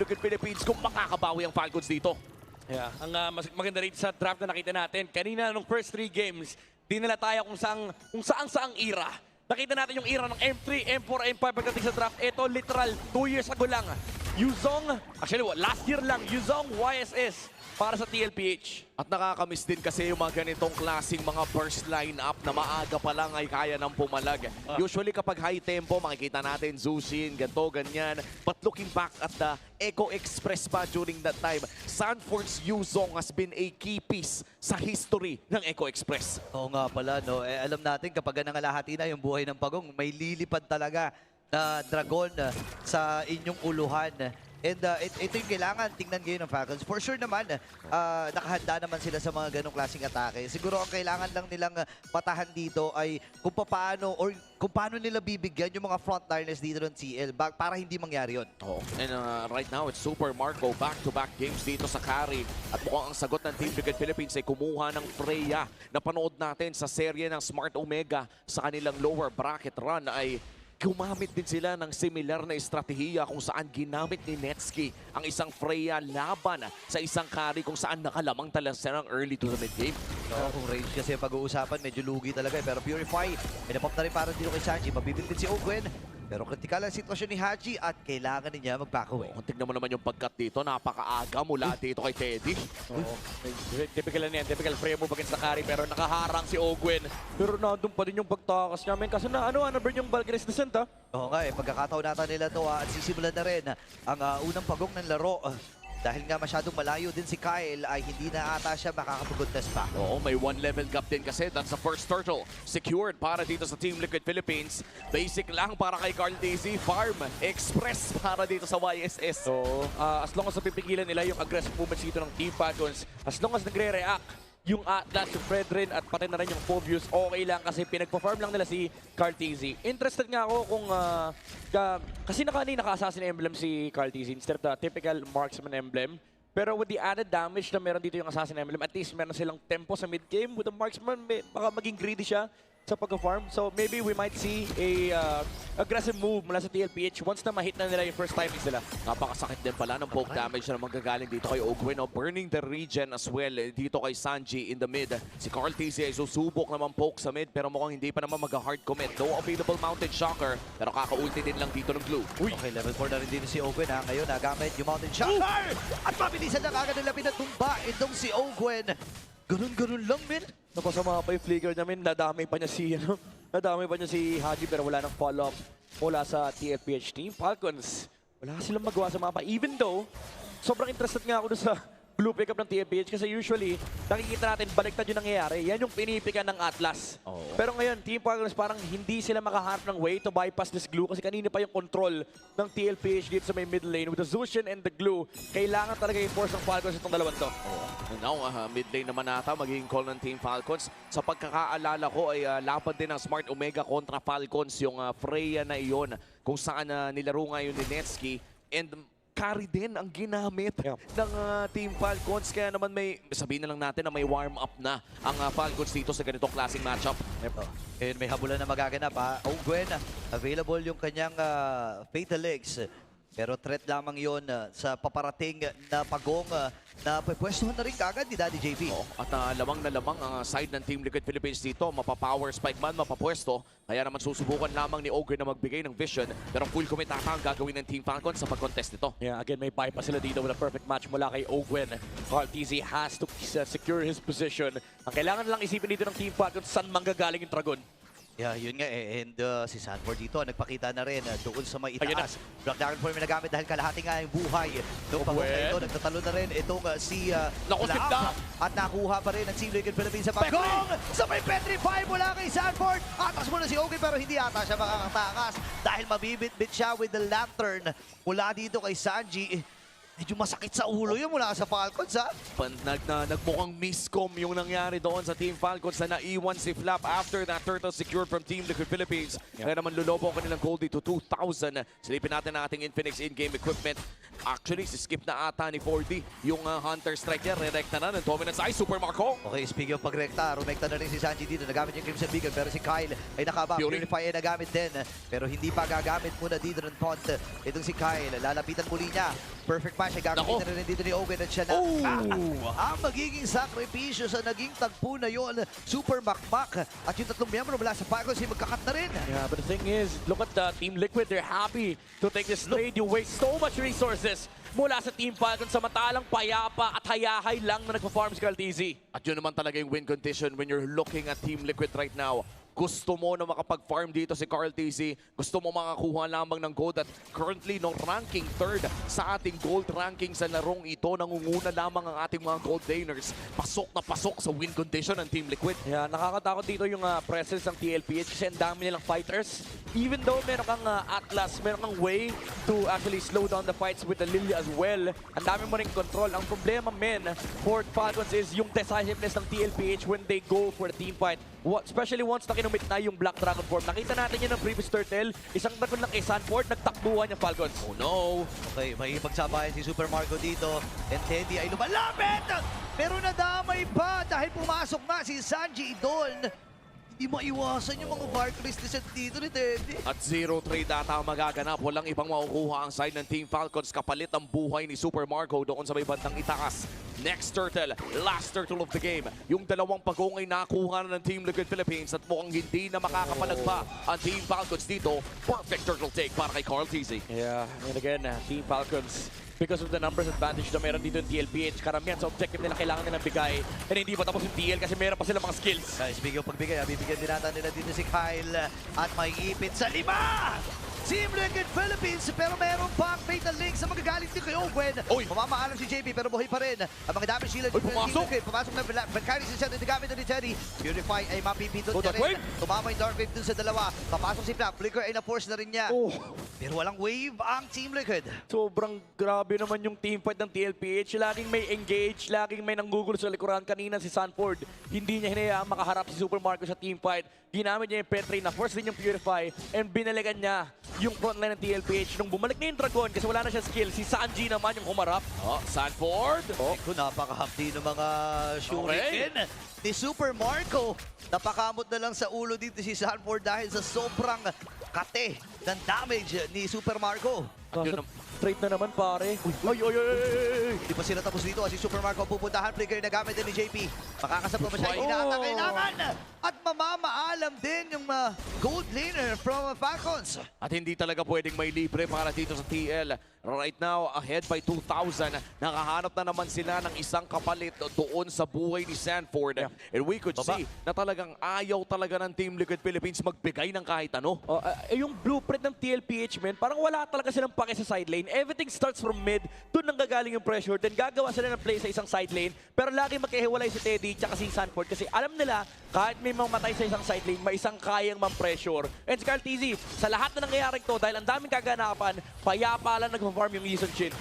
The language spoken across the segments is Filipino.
Liquid Philippines kung makakabawi ang Falcons dito. Yeah, ang mas maganda rin sa draft na nakita natin, kanina nung first 3 games, dinala tayo kung saang era. Nakita natin yung era ng M3, M4, M5 pagdating sa draft. Ito literal 2 years ago lang. Yuzong, actually last year lang, Yuzong YSS para sa TLPH. At nakakamiss din kasi yung mga ganitong klaseng mga burst lineup na maaga pa lang ay kaya ng pumalag. Usually kapag high tempo, makikita natin Zushin, ganto, ganyan. But looking back at the Echo Express pa during that time, Sanford's Yuzong has been a key piece sa history ng Echo Express. Oo nga pala, no? Alam natin kapag nangalahati na yung buhay ng Pagong, may lilipad talaga na dragon sa inyong uluhan. And ito yung kailangan tingnan ngayon ng Falcons. For sure naman, nakahanda naman sila sa mga ganong klaseng atake. Siguro ang kailangan lang nilang matahan dito ay kung paano nila bibigyan yung mga frontliners dito ng CL para hindi mangyari yun. Oh. And right now, it's Super Marco. Back-to-back games dito sa carry. At mukhang ang sagot ng Team Liquid Philippines ay kumuha ng Freya. Napanood natin sa serye ng Smart Omega sa kanilang lower bracket run ay gumamit din sila ng similar na estratehiya kung saan ginamit ni Netsky ang isang Freya laban sa isang carry kung saan nakalamang talaga ng early to the mid-game. No, kung range kasi pag-uusapan, medyo lugi talaga. Pero Purify, pinapop na rin para dito kay Sanji. Mabibitin si Ogwen. Pero kritikal ang sitwasyon ni Haji at kailangan niya mag-back away. Kung tignan mo naman yung pagkat dito, napakaaga mula dito kay Teddy. Oo. Typical na yan, typical frame move against the carry pero nakaharang si Ogwen. Pero nandun pa din yung pagtakas namin kasi na-burn yung Valkyries Descent ha. Oo nga pagkakataon natin nila to at sisimulan na rin ang unang pagong ng laro. Dahil nga masyadong malayo din si Kyle ay hindi na ata siya makakapag-contest pa. Oo, may 1 level gap din kasi. That's the first turtle secured para dito sa Team Liquid Philippines. Basic lang para kay Carl Daisy. Farm Express para dito sa YSS. So, as long as napipigilan nila yung aggressive movements dito ng Team Falcons, as long as nagre-react yung Atlas, yung Fredrin at pati na rin yung Phobius, okay lang kasi pinagpa-farm lang nila si Cartesi. Interested nga ako kung kasi naka-assassin emblem si Cartesi instead of the typical marksman emblem. Pero with the added damage na meron dito yung assassin emblem, at least meron silang tempo sa mid-game. With the marksman, baka maging greedy siya sa pagka-farm. So maybe we might see a aggressive move mula sa TLPH once na ma-hit na nila yung first timings nila. Napakasakit din pala ng poke damage na manggagaling dito kay Ogwen. Burning the regen as well dito kay Sanji in the mid. Si Carl Tizzy ay susubok naman poke sa mid pero mukhang hindi pa naman mag-hard commit. No available mounted shocker pero kaka-ulti din lang dito ng Glue. Uy. Okay, level 4 na rin din si Ogwen ha. Ngayon nagamit yung mountain shocker. At mabilisan na kagad nila pinatumba itong si Ogwen. Ganun-ganun lang, men. Napasama pa yung flicker namin, nadamay pa niya si Haji pero wala nang follow-up mula sa TFPH team. Falcons, wala silang magawa sa mapa. Even though, sobrang interested nga ako dun sa blue pickup ng TFPH kasi usually, nakikita natin baliktad yung nangyayari. Yan yung pinipikan ng Atlas. Oh. Pero ngayon, Team Falcons parang hindi sila makaharap ng way to bypass this glue kasi kanina pa yung control ng TLPH dito sa may mid lane. With the Zushin and the glue, kailangan talaga i-force ng Falcons itong dalawang to. Now, mid lane naman nata magiging call ng Team Falcons. Sa pagkakaalala ko ay laban din ng Smart Omega kontra Falcons yung Freya na iyon kung saan nilaro nga yun ni Netsky. And carry din ang ginamit ng Team Falcons. Kaya naman sabihin na lang natin na may warm-up na ang Falcons dito sa ganitong klaseng matchup. And may habulan na magaganap ha. Ogwen, available yung kanyang Fatal Legs. Pero threat lamang yon sa paparating na Pagong na pwepwestuhan na rin kagad ni Daddy JP. At lamang na lamang ang side ng Team Liquid Philippines dito. Mapapower spike man, mapapwesto. Kaya naman susubukan lamang ni Ogre na magbigay ng vision. Pero full commit ata ang gagawin ng Team Falcons sa pag-contest nito. Yeah, again, may bypass sila dito with a perfect match mula kay Ogwen. Carl TZ has to secure his position. Ang kailangan lang isipin dito ng Team Falcons, saan manggagaling yung Dragon. Yeah, yun nga and si Sanford dito nagpakita na rin doon sa may itaas. Black Dragon Form yung nagamit dahil kalahati nga yung buhay. Doon Pagong na ito, nagtatalo na rin itong si Nakosip na! At nakuha pa rin ang Team Liquid Philippines sa Pagong! Sa may petrify mula kay Sanford! Atas muna si Ogi pero hindi ata siya makakatakas dahil mabibit-bit siya with the lantern mula dito kay Sanji. Medyo masakit sa ulo yun mula sa Falcons, ha? Nagmukhang miscom yung nangyari doon sa Team Falcons na naiwan si Flap after that turtle secured from Team Liquid Philippines. Kaya naman lulobo ang kanilang gold dito 2,000. Silipin natin ang ating Infinix in-game equipment. Actually, si skip na ata ni 4D. Yung Hunter Strike niya, re-recta na ng dominance ay Super Marco. Okay, speaking of pagrekta, rumekta na rin si Sanji dito. Nagamit yung Crimson Beacon, pero si Kyle ay nakaba. Fury. Purify ay nagamit din, pero hindi pa gagamit muna dito ng taunt. Itong si Kyle, lalapitan muli niya. Perfect match ay gagamitin na rin dito ni Owen at siya na. Ang magiging sakripisyo sa naging tagpo na yon, Super Makmak. At yung tatlong miyembro mula sa Falcons ay magkakat na rin. Yeah, but the thing is, look at the Team Liquid. They're happy to take this trade. You waste so much resources mula sa Team Falcon, samantalang payapa at hayahay lang na nagpa-farm si Carl TZ. At yun naman talaga yung win condition when you're looking at Team Liquid right now. Gusto mo na makapag-farm dito si Carl TZ. Gusto mo makakuha lamang ng gold at currently no ranking third sa ating gold ranking sa larong ito. Nangunguna lamang ang ating mga gold laners. Pasok na pasok sa win condition ng Team Liquid. Yeah, nakakatakot dito yung presence ng TLPH kasi ang dami nilang fighters. Even though meron kang Atlas, meron kang way to actually slow down the fights with the Lilia as well. Ang dami mo rin control. Ang problema, men, for Falcons is yung decisiveness ng TLPH when they go for the team fight. Especially once na kinumit na yung Black Dragon form. Nakita natin yun ng previous turtle. Isang dragon lang kay Sanford, nagtakbuhan yung Falcons. Oh no! Okay, may pagsabayan si Super Marco dito. And Teddy ay lumalapit! Pero nadamay pa dahil pumasok na si Sanji Idol. Hindi maiwasan yung mga Valkyries dito ni Teddy. At 0-3 data ang magaganap. Walang ibang makukuha ang side ng Team Falcons. Kapalit ang buhay ni Super Marco doon sa may bandang itaas. Next turtle, last turtle of the game. Yung dalawang pagong ay nakuha na ng Team Liquid Philippines at mukhang hindi na makakapalag pa ang Team Falcons dito. Perfect turtle take para kay Carl TZ. Yeah, and again, Team Falcons, because of the numbers advantage na meron dito yung TLPH, karamihan sa objective nila kailangan nilang bigay. And hindi pa tapos yung TL kasi meron pa silang mga skills. Guys, speaking of pagbigay, bibigyan din natin nila dito si Kyle at may ipit sa 5! Team Liquid Philippines, pero meron pang fatal link sa magagaling din kay Owen. Oy! Mamamaalam si JP pero buhay pa rin. Ang mga damage shield. Oy, pumasok! Pumasok na Valkyrie si Seth, nagamit na ni Teddy. Purify ay mapipindot Go niya that way! rin. Tumama yung Dark Wave dun sa dalawa. Papasok si Flap. Flicker ay na-force na rin niya. Oh, Pero walang wave ang Team Liquid. sobrang grabe naman yung team fight ng TLPH. Laging may engage, laging may nanggugulo sa likuran. Kanina si Sanford, hindi niya hinayaan makaharap si Super Marco sa team fight. Ginamit niya yung Petre na force din yung Purify and binalikan niya yung frontline ng TLPH. Nung bumalik na yung Dragon kasi wala na siya skill, si Sanji naman yung humarap. Oh, Sanford! Oh, napakahapdi ng mga shuriken ni Super Marco. Napakamot na lang sa ulo dito si Sanford dahil sa sobrang kate ng damage ni Super Marco. Yun Kaso, straight na naman pare. Ay, ay, ay, ay. Hindi pa sila tapos dito. Si Super Marco pupuntahan. Flicker na gamit din ni JP. Makakasap pa ba siya? Oh. Inaata kailangan. At mamamaalam din yung gold laner from Falcons. At hindi talaga pwedeng may libre para dito sa TL. Right now, ahead by 2,000. Nakahanap na naman sila ng isang kapalit doon sa buhay ni Sanford. Yeah. And we could see na talagang ayaw talaga ng Team Liquid Philippines magbigay ng kahit ano. Yung blueprint ng TLPH, men, parang wala talaga silang pake sa side lane. Everything starts from mid, doon nang gagaling yung pressure, then gagawa sila ng play sa isang side lane, pero lagi magkahiwalay si Teddy tsaka si Sanford kasi alam nila, kahit may mamatay sa isang side lane, may isang kayang mang-pressure. And si Carl TZ, sa lahat na nangyayaring to, dahil ang daming kaganapan, payapa lang nag-farm yung Yison Chin.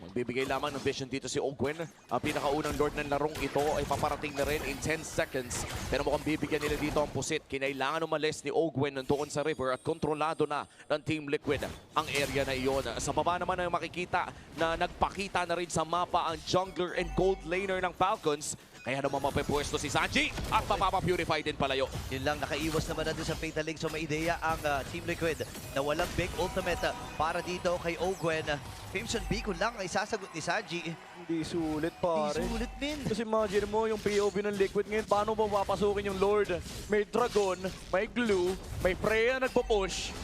Magbibigay lamang ng vision dito si Ogwen. Ang pinakaunang lord ng larong ito ay paparating na rin in 10 seconds. Pero mukhang bibigyan nila dito ang pusit. Kinailangan umalis ni Ogwen doon sa river at kontrolado na ng Team Liquid ang area na iyon. Sa baba naman ay makikita na nagpakita na rin sa mapa ang jungler and gold laner ng Falcons. Kaya naman mapipwesto si Sanji at mapapapurify din palayo. Yun lang, nakaiwas naman natin sa Fatal Link. So may ideya ang Team Liquid na walang big ultimate para dito kay Ogwen. Crimson Beacon lang ay sasagot ni Sanji. Hindi sulit, pare. Di sulit, min. Kasi imagine mo yung POV ng Liquid ngayon, paano ba papasukin yung Lord? May Dragon, may Glue, may Freya nagpo-push.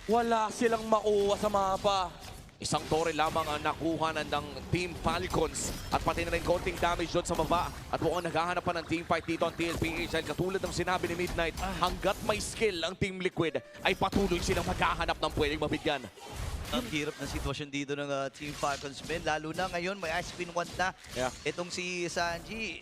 Wala silang makuha sa mapa. Isang tore lamang ang nakuha ng Team Falcons at pati na rin konting damage doon sa baba. At mukhang naghahanap pa ng team fight dito ang TLPH. Dahil katulad ng sinabi ni Midnight, hanggat may skill ang Team Liquid ay patuloy silang maghahanap ng pwedeng mabigyan. Ang hirap na sitwasyon dito ng Team Falcons, men. Lalo na ngayon, may Ice Queen 1 na. Yeah. Itong si Sanji,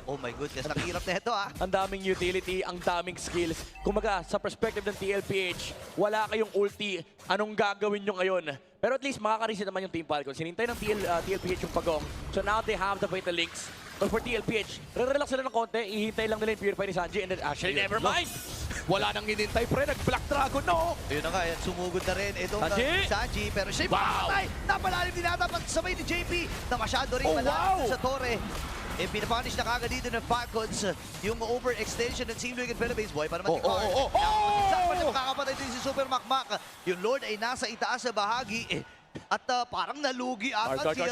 oh my goodness, ang hirap na ito, Ang daming utility, ang daming skills. Kumaga, sa perspective ng TLPH, wala kayong ulti. Anong gagawin nyo ngayon? Pero at least makaka-reset naman yung Team Falcons. Sinintay ng TLPH yung pagong. So now they have the Fatal Links. But for TLPH, re-relax sila ng konti, ihintay lang nila yung Purify ni Sanji, and then actually, never mind! Wala nang inintay, pre. Nag-Black Dragon, no? Ayun na nga, yan, sumugod na rin itong Sanji! Sanji. Pero siya Wow! napalalim din nata sabay ni JP na masyado rin malalim sa Torre. Pinapunish na kagad dito ng Falcons yung overextension ng Team Liquid Philippines. Boy, para naman si Card. Saan pa nakakapatay din si Super Makmak. Yung Lord ay nasa itaas na bahagi. At parang nalugi ata siya.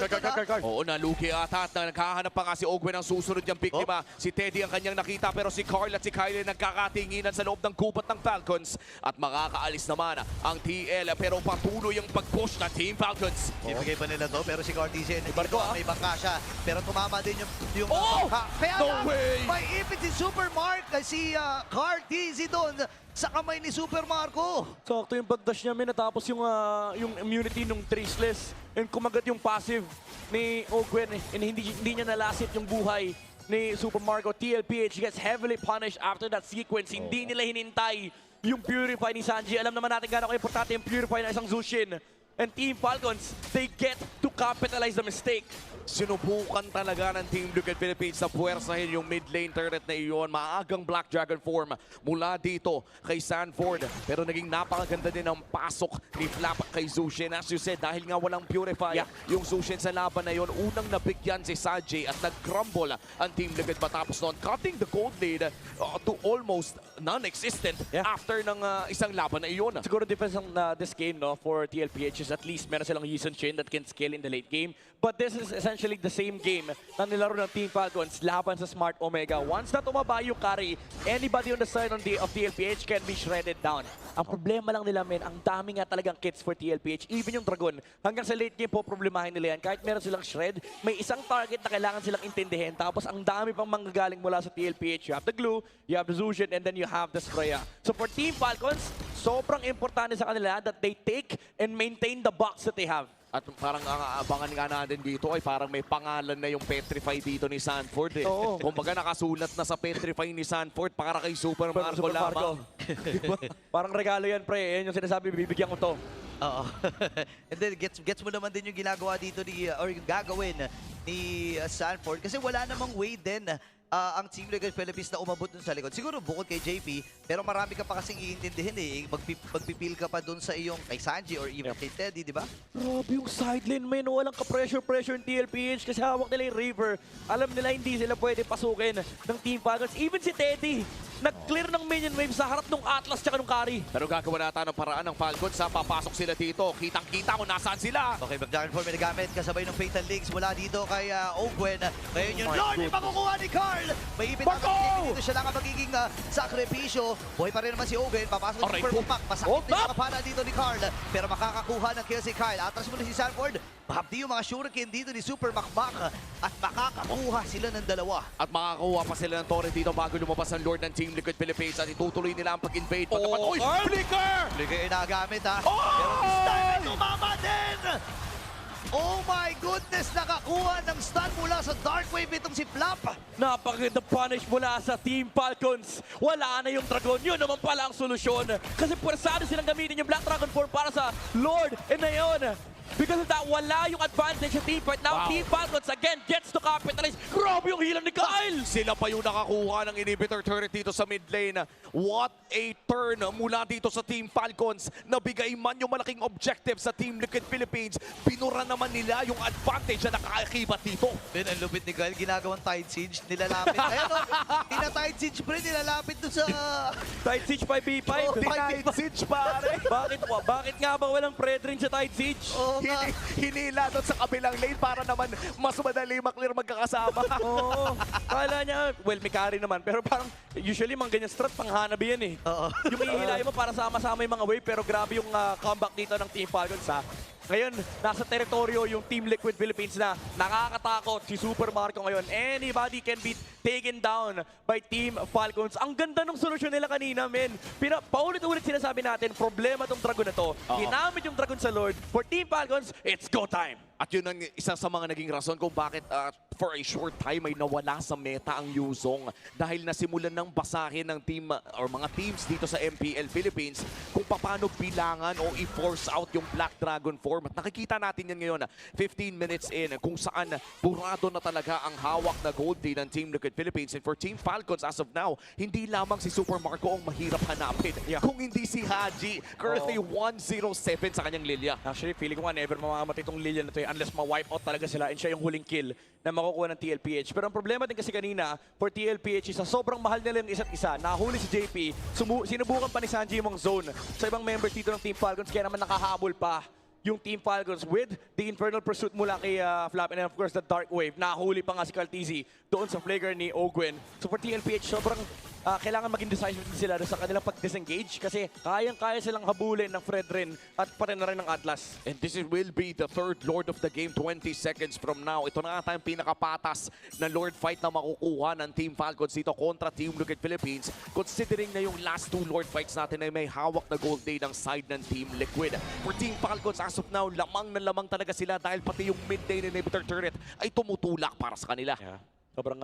Oo, nalugi ata at naghahanap pa nga si Ogwen ang susunod niyang biktima. Si Teddy ang kanyang nakita pero si Carl at si Kylie nagkakatinginan sa loob ng gubat ng Falcons. At makakaalis naman ang TL pero patuloy ang pag-push ng Team Falcons. Ibigay pa nila to pero si Cartesian may bangka siya. Pero tumama din yung Oh! bangka. Kaya No lang, way! may ipit si Super Mark si Cartesian doon sa kamay ni Super Marco. Sakto yung pag-dash niya, men, natapos yung immunity nung Traceless. And kumagat yung passive ni Ogwen. And hindi niya nalasit yung buhay ni Super Marco. TLPH gets heavily punished after that sequence. Hindi nila hinintay yung Purify ni Sanji. Alam naman natin gano'ng importante yung Purify ng isang Zushin. And Team Falcons, they get to capitalize the mistake. Sinubukan talaga ng Team Liquid Philippines na puwersahin yung mid lane turret na iyon. Maagang Black Dragon form mula dito kay Sanford. Pero naging napakaganda din ang pasok ni Flap kay Zushin. As you said, dahil nga walang Purify yung Zushin sa laban na yon, unang nabigyan si Sanji at nag-crumble ang Team Liquid matapos noon, cutting the gold lead to almost non-existent after ng isang laban na iyon. Siguro defense ng this game, no, for TLPH is at least meron silang Yi Sun Shin that can scale in the late game. But this is essentially the same game na nilaro ng Team Falcons laban sa Smart Omega. Once na tumaba yung carry, anybody on the side of TLPH can be shredded down. Ang problema lang nila, men, ang dami nga talagang kits for TLPH. Even yung Dragon, hanggang sa late game po problemahin nila yan. Kahit meron silang shred, may isang target na kailangan silang intindihin. Tapos ang dami pang manggagaling mula sa TLPH. You have the Glue, you have the Zushin, and then you have the Freya. So for Team Falcons, sobrang importante sa kanila that they take and maintain the box that they have. At parang ang abangan nga natin dito ay parang may pangalan na yung Petrify dito ni Sanford. Oo. Kumbaga nakasulat na sa Petrify ni Sanford para kay Super Marco lamang. Diba? Parang regalo yan, pre. Yan yung sinasabi, bibigyan ko to. Oo. And then gets mo naman din yung ginagawa dito or yung gagawin ni Sanford kasi wala namang way din ang Team Liquid Philippines na umabot dun sa likod. Siguro bukod kay JP, pero marami ka pa kasing iintindihin eh. Magpipil ka pa dun sa iyong kay Sanji or even kay Teddy, di ba? Grabe yung sideline, men. Walang ka-pressure-pressure yung TLPH kasi hawak nila yung River. Alam nila hindi sila pwede pasukin ng Team Falcons. Even si Teddy, nag-clear ng minion wave sa harap ng Atlas tsaka ng Kari. Pero gagawa nata ng paraan ng Falcons sa papasok sila dito. Kitang-kita mo nasaan sila. Okay, Black Form na gamit kasabay ng Fatal Links mula dito kay Ogwen. Ngayon yung Lord ay makukuha ni Carl. May ipit na dito siya lang ang magiging sakripisyo. Buhay pa rin naman si Ogwen. Papasok si Super Makmak. Masakit din yung kapana dito ni Carl. Pero makakakuha ng kill si Kyle. Atras muna si Sanford. Mahabdi yung mga shuriken dito ni Super Makmak. At makakakuha sila ng dalawa. At makakakuha pa sila ng torre dito bago lumabas ang Lord ng Team Liquid Philippines at itutuloy nila ang pag-invade. Uy! Flicker! Flicker yung nagamit ha. Oh! Pero this time ay tumama din! Oh my goodness! Nakakuha ng stun mula sa Dark Wave itong si Flap. Napakaganda punish mula sa Team Falcons. Wala na yung Dragon. Yun naman pala ang solusyon. Kasi puwersado silang gamitin yung Black Dragon form para sa Lord. And na yun, because of that, wala yung advantage sa Team Fight. Now, Team Falcons again gets to capitalize. Grabe yung hilang ni Kyle! Sila pa yung nakakuha ng inhibitor turret dito sa mid lane. What a turn mula dito sa Team Falcons. Nabigay man yung malaking objective sa Team Liquid Philippines. Pinura naman nila yung advantage na nakakakibat dito. Ben, ang lupit ni Kyle. Ginagawang Tide Siege. Nilalapit. Ayan o. Tina-Tide Siege pre. Nilalapit doon sa... Tide Siege 5v5. Tide Siege, pare. Bakit nga ba walang Predrin sa Tide Siege? Oo nga. Hinila doon sa kabilang lane para naman mas madali maklear magkakasama. Oo. Kala niya, well, may carry naman. Pero parang, usually, mga ganyan strat, panghanabi yan eh. Oo. Yung ihilay mo para sama-sama yung mga wave, pero grabe yung comeback dito ng Team Falcons, ha? Ngayon, nasa teritoryo yung Team Liquid Philippines na nakakatakot si Super Marco ngayon. Anybody can be taken down by Team Falcons. Ang ganda ng solusyon nila kanina, men. Paulit-ulit sinasabi natin, problema tong Dragon na to. Ginamit yung Dragon sa Lord. For Team Falcons, it's go time! At yun ang isa sa mga naging rason kung bakit for a short time ay nawala sa meta ang Yuzong. Dahil nasimulan ng basahin ng team or mga teams dito sa MPL Philippines kung paano bilangan o i-force out yung Black Dragon form. At nakikita natin yan ngayon, 15 minutes in, kung saan burado na talaga ang hawak na gold team ng Team Liquid Philippines. And for Team Falcons, as of now, hindi lamang si Super Marco ang mahirap hanapin. Kung hindi si Haji, currently 1-0-7 sa kanyang Lilia. Actually, feeling ko nga never mamamatay itong Lilia na to unless ma-wipe out talaga sila and siya yung huling kill na makukuha ng TLPH. Pero ang problema din kasi kanina for TLPH is sa sobrang mahal nila yung isa't isa. Nahuli si JP, sinubukan pa ni Sanji yung zone sa ibang members dito ng Team Falcons kaya naman nakahabol pa yung Team Falcons with the Infernal Pursuit mula kay Flap and of course the Dark Wave. Nahuli pa nga si Carteezy doon sa flaker ni Ogwen. So for TLPH, sobrang kailangan maging decisive din sila sa kanilang pag-disengage kasi kayang-kaya silang habulin ng Fredrin at pati na rin ng Atlas. And this will be the third Lord of the game 20 seconds from now. Ito na ata yung pinakapatas na Lord fight na makukuha ng Team Falcons dito kontra Team Liquid Philippines. Considering na yung last two Lord fights natin ay may hawak na gold day ng side ng Team Liquid. For Team Falcons, as of now, lamang na lamang talaga sila dahil pati yung mid-lane inhibitor turret ay tumutulak para sa kanila. Yeah. Sobrang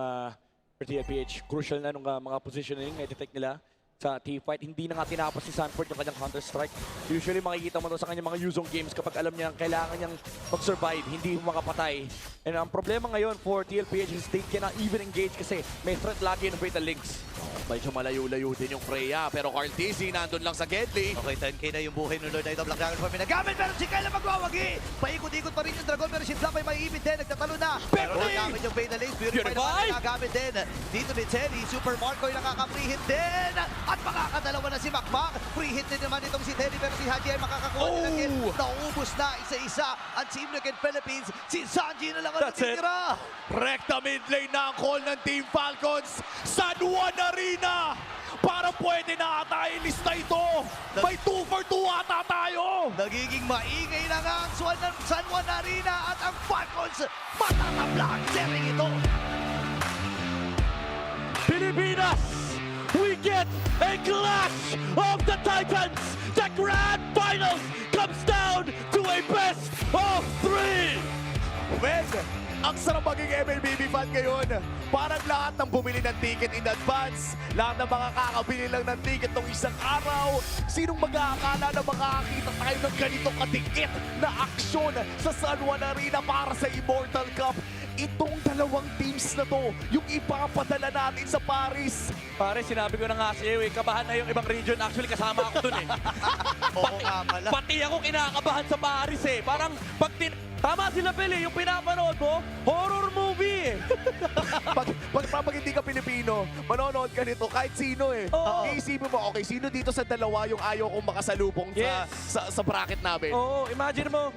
for TLPH, crucial na nung mga positioning na detect nila sa team fight. Hindi na nga tinapos si Sanford yung kanyang Counter-Strike. Usually makikita mo to sa kanyang mga Yuzong games kapag alam niya kailangan niyang mag-survive, hindi makapatay. And ang problema ngayon for TLPH is they cannot even engage kasi may threat lagi ng Fatal Links. Medyo malayo-layo din yung Freya, pero Carteezy nandun lang sa Gedli. Okay, 10k na yung buhay ng Lord Knight of Black Dragon Farm. Nagamit, pero si Kyle magwawagi. Paikot-ikot pa rin yung Dragon, pero si Flap ay maiibig din. Nagtatalo na. Pero nagamit yung Fatal Links. Purify naman nagamit din. Dito ni Terry, Super Marco ay nakaka-free hit din. At makakadalawa na si Makmak. Free hit din naman itong si Terry, pero si Haji ay makakakuha din ng kill. Naubos na isa-isa ang Team Liquid Philippines. Si Sanji na lang ang natitira. Rekta mid lane na ang call ng Team Falcons. San Juan Arena! Para pwede na ata ilista ito. May 2 for 2 ata tayo. Nagiging maingay na nga ang San Juan Arena at ang Falcons matatabla ang sering ito. Pilipinas, we get a clash of the Titans. The grand finals comes down to a best of 3. Men, ang sarap maging MLBB fan ngayon. Parang lahat ng bumili ng ticket in advance, lahat ng mga kakabili lang ng ticket ng isang araw, sinong mag-aakala na makakakita tayo ng ganito kadikit na aksyon sa San Juan Arena para sa Immortal Cup? Itong dalawang teams na to, yung ipapadala natin sa Paris. Pare, sinabi ko na nga sa iyo, kabahan na yung ibang region. Actually, kasama ako dun eh. Oo nga pala. Pati ako kinakabahan sa Paris eh. Parang tama sila, Pili, yung pinapanood mo, horror movie eh. Pag hindi ka Pilipino, manonood ka nito kahit sino eh. Oo. Iisipin mo, okay, sino dito sa dalawa yung ayaw kong makasalubong Yes. sa bracket namin? Oo, imagine mo,